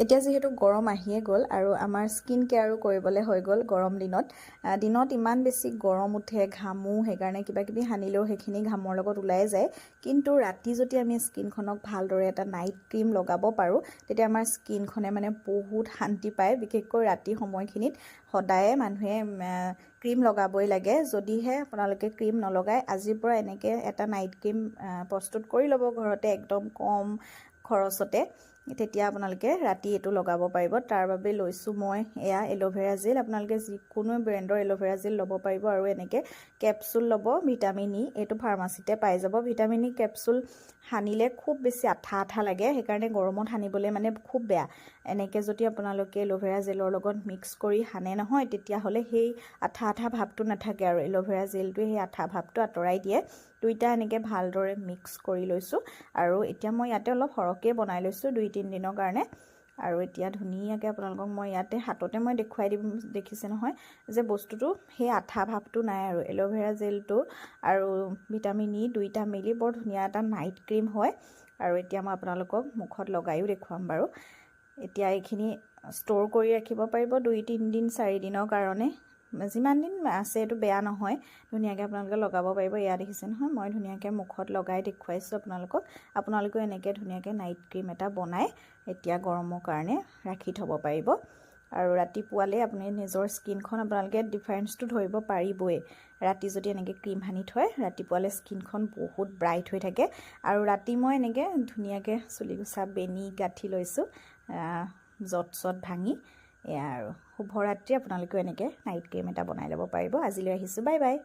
এতিয়া যেহেতু গৰম আহিয়ে গ'ল আৰু আমাৰ স্কিন কেয়াৰো কৰিবলৈ হৈ গ'ল গৰম দিনত ইমান বেছি গৰম উঠে, ঘামো, সেইকাৰণে কিবা কিবি সানিলেও সেইখিনি ঘামৰ লগত ওলাই যায়। কিন্তু ৰাতি যদি আমি স্কিনখনক ভালদৰে এটা নাইট ক্ৰীম লগাব পাৰোঁ, তেতিয়া আমাৰ স্কিনখনে মানে বহুত শান্তি পায়। বিশেষকৈ ৰাতি সময়খিনিত সদায়ে মানুহে ক্ৰীম লগাবই লাগে। যদিহে আপোনালোকে ক্ৰীম নলগায়, আজিৰ পৰা এনেকৈ এটা নাইট ক্ৰীম প্ৰস্তুত কৰি ল'ব ঘৰতে একদম কম খৰচতে। তেতিয়া আপোনালোকে ৰাতি এইটো লগাব পাৰিব। তাৰ বাবে লৈছোঁ মই এয়া এল'ভেৰা জেল। আপোনালোকে যিকোনো ব্ৰেণ্ডৰ এল'ভেৰা জেল ল'ব পাৰিব আৰু এনেকৈ কেপচুল ল'ব ভিটামিন ই। এইটো ফাৰ্মাচীতে পাই যাব। ভিটামিন ই কেপচুল সানিলে খুব বেছি আঠা আঠা লাগে, সেইকাৰণে গৰমত সানিবলৈ মানে খুব বেয়া। এনেকৈ যদি আপোনালোকে এল'ভেৰা জেলৰ লগত মিক্স কৰি সানে নহয়, তেতিয়াহ'লে সেই আঠা আঠা ভাৱটো নাথাকে আৰু এল'ভেৰা জেলটোৱে সেই আঠা ভাৱটো আঁতৰাই দিয়ে। দুইটা এনেকৈ ভালদৰে মিক্স কৰি লৈছোঁ আৰু এতিয়া মই ইয়াতে অলপ সৰহকৈ বনাই লৈছোঁ 2-3 দিনৰ কাৰণে। আৰু এতিয়া ধুনীয়াকৈ আপোনালোকক মই ইয়াতে হাততে মই দেখুৱাই দিম, দেখিছে নহয় যে বস্তুটো সেই আঠা ভাৱটো নাই আৰু এল'ভেৰা জেলটো আৰু ভিটামিন ই দুইটা মিলি বৰ ধুনীয়া এটা নাইট ক্ৰীম হয়। আৰু এতিয়া মই আপোনালোকক মুখত লগাইও দেখুৱাম বাৰু। এতিয়া এইখিনি ষ্ট'ৰ কৰি ৰাখিব পাৰিব 2-3 দিন 4 দিনৰ কাৰণে। যিমান দিন আছে এইটো বেয়া নহয়, ধুনীয়াকৈ আপোনালোকে লগাব পাৰিব। এয়া দেখিছে নহয়, মই ধুনীয়াকৈ মুখত লগাই দেখুৱাইছোঁ আপোনালোকক। আপোনালোকেও এনেকৈ ধুনীয়াকৈ নাইট ক্ৰীম এটা বনাই এতিয়া গৰমৰ কাৰণে ৰাখি থ'ব পাৰিব। আৰু ৰাতিপুৱালে আপুনি নিজৰ স্কিনখন আপোনালোকে ডিফাৰেঞ্চটো ধৰিব পাৰিবই। ৰাতি যদি এনেকৈ ক্ৰীম সানি থয়, ৰাতিপুৱালে স্কিনখন বহুত ব্ৰাইট হৈ থাকে। আৰু ৰাতি মই এনেকৈ ধুনীয়াকৈ চুলিকোছা বেনি গাঁঠি লৈছোঁ, যঁত ভাঙি। এয়া আৰু শুভৰাত্ৰি। আপোনালোকেও এনেকৈ নাইট ক্ৰীম এটা বনাই ল'ব পাৰিব। আজিলৈ আহিছোঁ, বাই বাই।